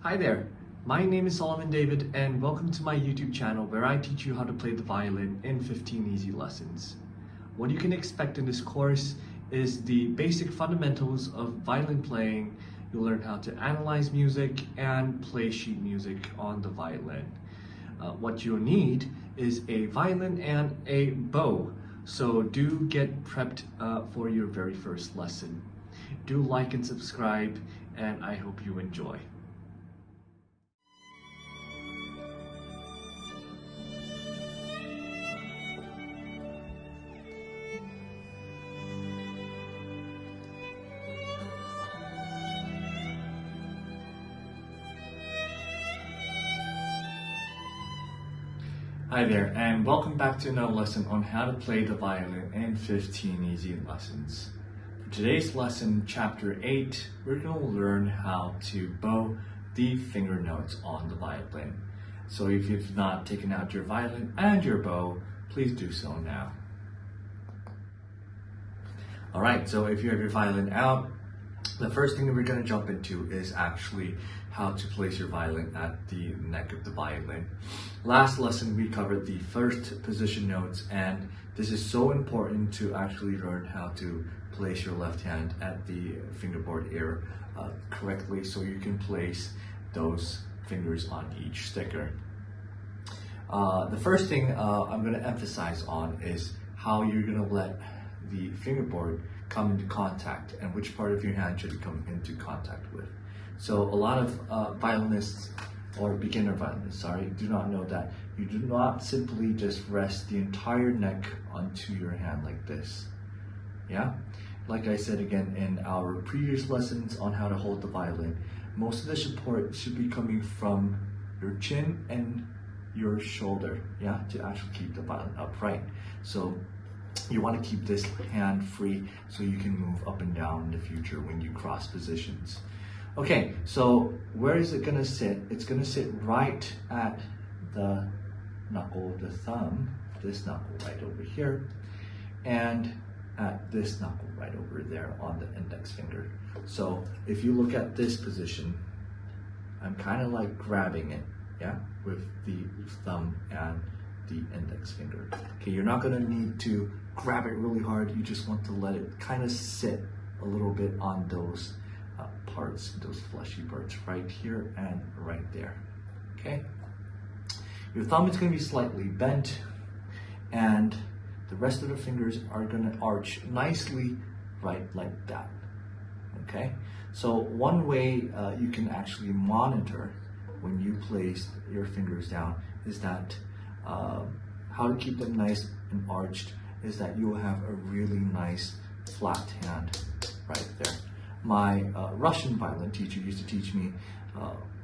Hi there, my name is Solomon David and welcome to my YouTube channel where I teach you how to play the violin in 15 easy lessons. What you can expect in this course is the basic fundamentals of violin playing. You'll learn how to analyze music and play sheet music on the violin. What you'll need is a violin and a bow, so do get prepped for your very first lesson. Do like and subscribe, and I hope you enjoy. Hi there, and welcome back to another lesson on how to play the violin in 15 easy lessons. For today's lesson, chapter 8, we're going to learn how to bow the finger notes on the violin. So if you've not taken out your violin and your bow, please do so now. Alright, so if you have your violin out, the first thing that we're going to jump into is actually how to place your violin at the neck of the violin. Last lesson we covered the first position notes, and this is so important to actually learn how to place your left hand at the fingerboard ear correctly so you can place those fingers on each sticker. The first thing I'm going to emphasize on is how you're going to let the fingerboard come into contact and which part of your hand should it come into contact with. So a lot of violinists or beginner violinists, do not know that you do not simply just rest the entire neck onto your hand like this. Yeah? Like I said again in our previous lessons on how to hold the violin, most of the support should be coming from your chin and your shoulder, yeah, to actually keep the violin upright. So you want to keep this hand free so you can move up and down in the future when you cross positions. Okay, so where is it going to sit? It's going to sit right at the knuckle of the thumb, this knuckle right over here, and at this knuckle right over there on the index finger. So if you look at this position, I'm kind of like grabbing it, yeah, with the thumb and the index finger. Okay, you're not going to need to grab it really hard. You just want to let it kind of sit a little bit on those parts, those fleshy parts right here and right there. Okay, your thumb is going to be slightly bent and the rest of the fingers are going to arch nicely right like that. Okay, so one way you can actually monitor when you place your fingers down is that how to keep them nice and arched is that you will have a really nice flat hand right there. My Russian violin teacher used to teach me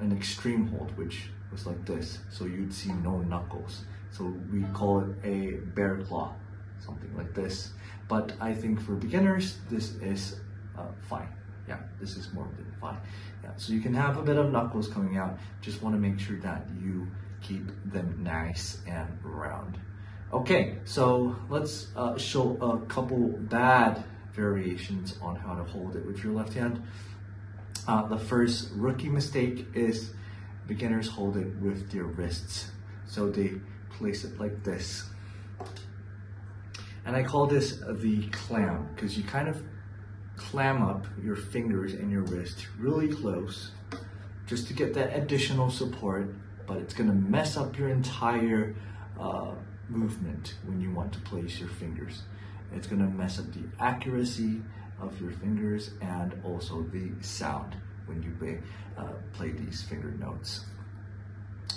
an extreme hold, which was like this. So you'd see no knuckles. So we call it a bear claw, something like this. But I think for beginners, this is fine. Yeah, this is more than fine. Yeah, so you can have a bit of knuckles coming out. Just want to make sure that you keep them nice and round. Okay, so let's show a couple bad variations on how to hold it with your left hand. The first rookie mistake is beginners hold it with their wrists. So they place it like this. And I call this the clam because you kind of clam up your fingers and your wrist really close just to get that additional support, but it's going to mess up your entire movement when you want to place your fingers. It's going to mess up the accuracy of your fingers and also the sound when you play these finger notes.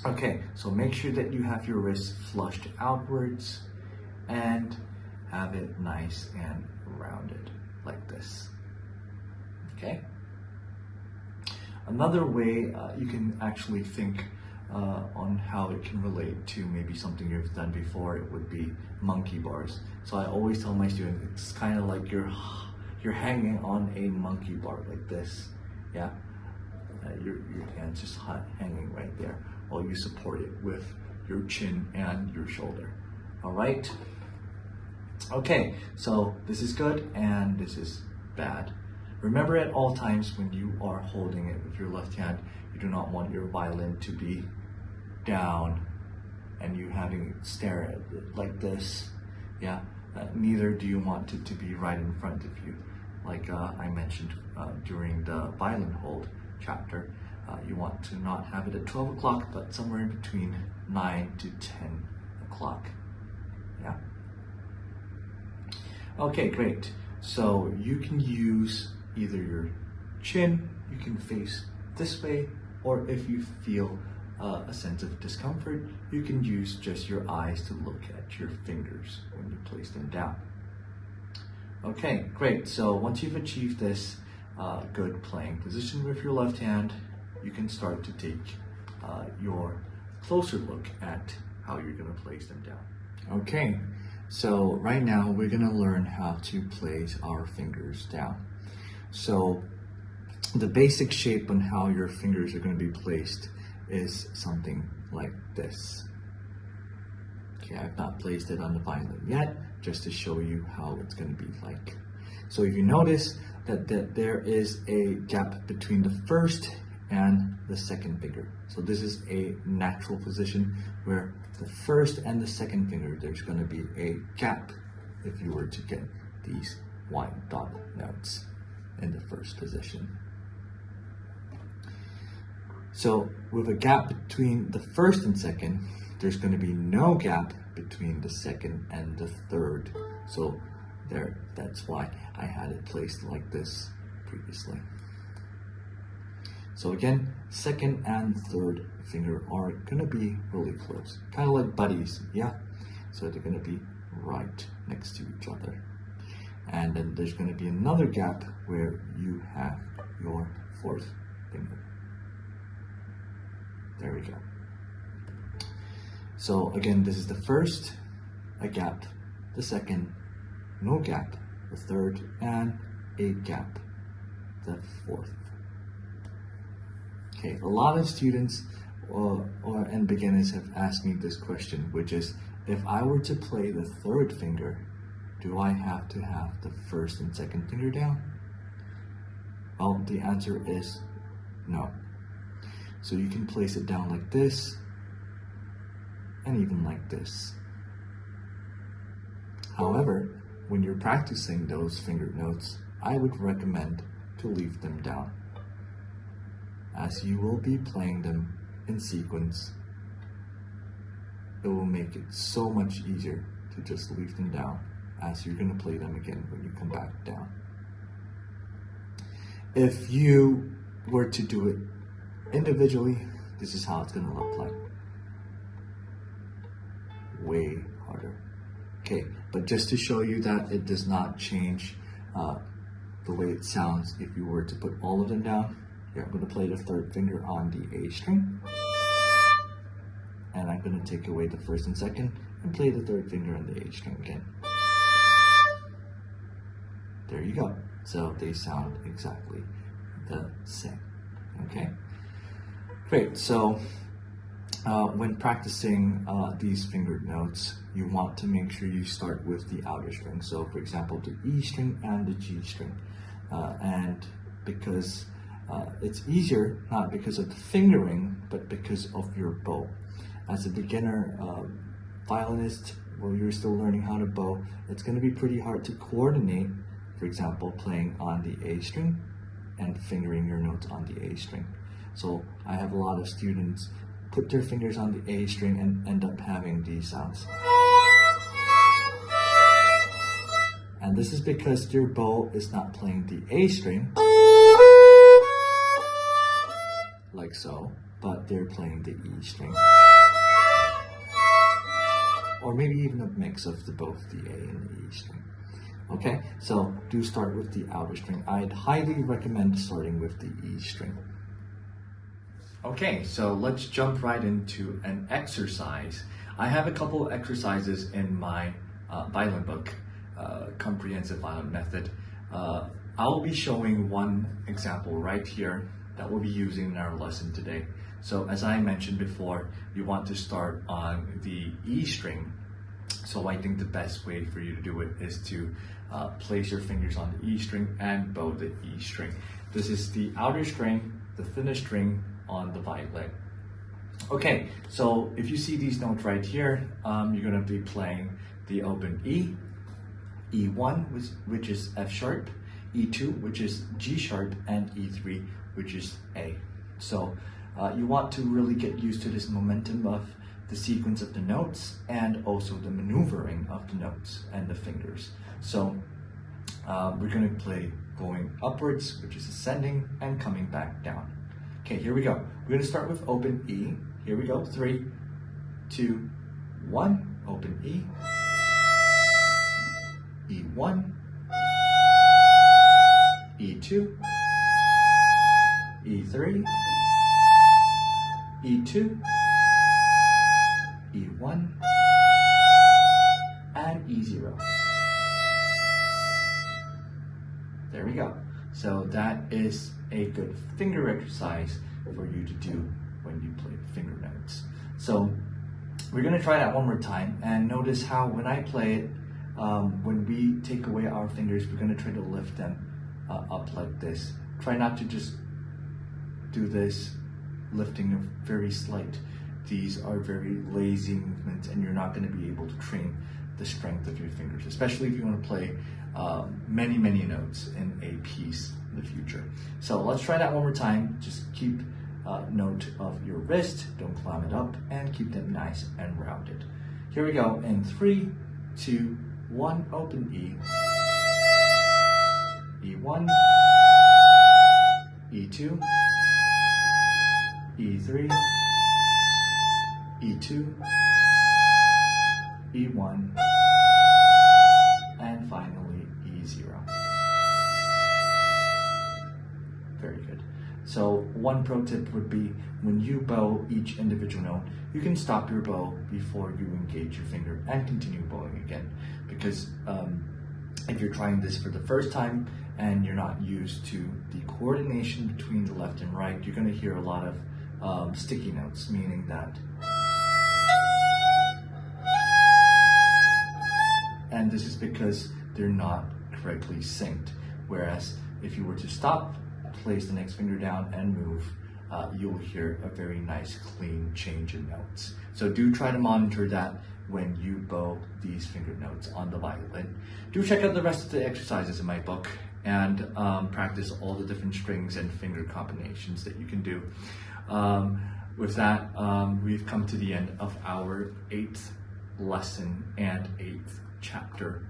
Okay, so make sure that you have your wrist flushed outwards and have it nice and rounded like this. Okay. Another way you can actually think on how it can relate to maybe something you've done before, it would be monkey bars. So I always tell my students, it's kind of like you're hanging on a monkey bar like this, yeah? Your hand's just hanging right there while you support it with your chin and your shoulder. All right? Okay, so this is good and this is bad. Remember, at all times when you are holding it with your left hand, you do not want your violin to be down and you having it stare at it like this. Yeah, neither do you want it to be right in front of you. Like I mentioned during the violin hold chapter, you want to not have it at 12 o'clock, but somewhere in between 9 to 10 o'clock. Yeah. Okay, great. So you can use either your chin, you can face this way, or if you feel a sense of discomfort, you can use just your eyes to look at your fingers when you place them down. Okay, great. So once you've achieved this good playing position with your left hand, you can start to take your closer look at how you're going to place them down. Okay, so right now we're going to learn how to place our fingers down. So the basic shape on how your fingers are going to be placed is something like this. Okay, I've not placed it on the violin yet, just to show you how it's going to be like. So if you notice that there is a gap between the first and the second finger. So this is a natural position where the first and the second finger, there's going to be a gap if you were to get these white dot notes in the first position. So with a gap between the first and second, there's going to be no gap between the second and the third. So that's why I had it placed like this previously. So again, second and third finger are going to be really close, kind of like buddies, yeah? So they're going to be right next to each other. And then there's going to be another gap where you have your fourth finger. There we go. So again, this is the first, a gap, the second, no gap, the third, and a gap, the fourth. Okay, a lot of students and beginners have asked me this question, which is, if I were to play the third finger, do I have to have the first and second finger down? Well, the answer is no. So you can place it down like this, and even like this. However, when you're practicing those finger notes, I would recommend to leave them down, as you will be playing them in sequence. It will make it so much easier to just leave them down, as you're going to play them again when you come back down. If you were to do it individually, this is how it's going to look like. Way harder. Okay, but just to show you that it does not change the way it sounds if you were to put all of them down. Here, I'm going to play the third finger on the A string, and I'm going to take away the first and second and play the third finger on the A string again. There you go. So they sound exactly the same. Okay, great. So when practicing these fingered notes, you want to make sure you start with the outer string. So for example, the E string and the G string. And because it's easier, not because of the fingering, but because of your bow. As a beginner violinist, while you're still learning how to bow, it's going to be pretty hard to coordinate, for example, playing on the A string and fingering your notes on the A string. So I have a lot of students put their fingers on the A string and end up having these sounds. And this is because their bow is not playing the A string, like so, but they're playing the E string. Or maybe even a mix of both the A and the E string. Okay, so do start with the outer string. I'd highly recommend starting with the E string. Okay, so let's jump right into an exercise. I have a couple of exercises in my violin book, Comprehensive Violin Method. I'll be showing one example right here that we'll be using in our lesson today. So as I mentioned before, you want to start on the E string. So I think the best way for you to do it is to place your fingers on the E string and bow the E string. This is the outer string, the thinnest string on the violin. Okay, so if you see these notes right here, you're going to be playing the open E, E1, which is F sharp, E2, which is G sharp, and E3, which is A. So you want to really get used to this momentum of the sequence of the notes and also the maneuvering of the notes and the fingers. So we're going to play going upwards, which is ascending, and coming back down. Okay, here we go. We're going to start with open E. Here we go. 3, 2, 1. Open E. E1. E2. E3. E2. E1. And E0. There we go. So that is a good finger exercise for you to do when you play finger notes. So we're going to try that one more time, and notice how when I play it, when we take away our fingers, we're going to try to lift them up like this. Try not to just do this, lifting very slight. These are very lazy movements, and you're not going to be able to train the strength of your fingers, especially if you want to play many notes in a piece in the future. So let's try that one more time. Just keep note of your wrist, don't climb it up, and keep them nice and rounded. Here we go in 3, 2, 1, open E, E1, E2, E3, E2, E1, and finally E0. Very good. So one pro tip would be when you bow each individual note, you can stop your bow before you engage your finger and continue bowing again. Because if you're trying this for the first time and you're not used to the coordination between the left and right, you're going to hear a lot of sticky notes, meaning that. And this is because they're not correctly synced. Whereas if you were to stop, place the next finger down and move, you'll hear a very nice clean change in notes. So do try to monitor that when you bow these finger notes on the violin. Do check out the rest of the exercises in my book and practice all the different strings and finger combinations that you can do. With that, we've come to the end of our 8th lesson and 8th chapter.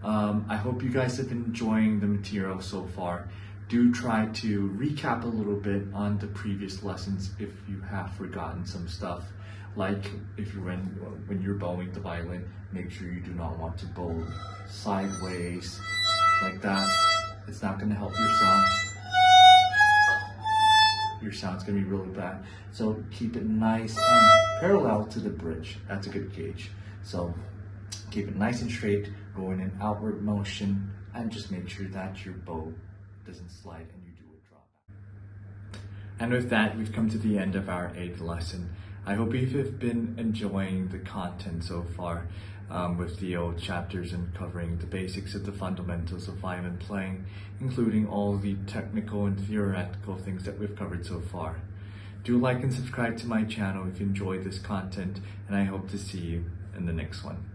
I hope you guys have been enjoying the material so far. Do try to recap a little bit on the previous lessons if you have forgotten some stuff. Like if you're when you're bowing the violin, make sure you do not want to bow sideways like that. It's not going to help your sound. Your sound's going to be really bad. So keep it nice and parallel to the bridge. That's a good gauge. So keep it nice and straight, go in an outward motion, and just make sure that your bow doesn't slide and you do a drop. And with that, we've come to the end of our 8th lesson. I hope you've been enjoying the content so far with the old chapters and covering the basics of the fundamentals of violin playing, including all the technical and theoretical things that we've covered so far. Do like and subscribe to my channel if you enjoyed this content, and I hope to see you in the next one.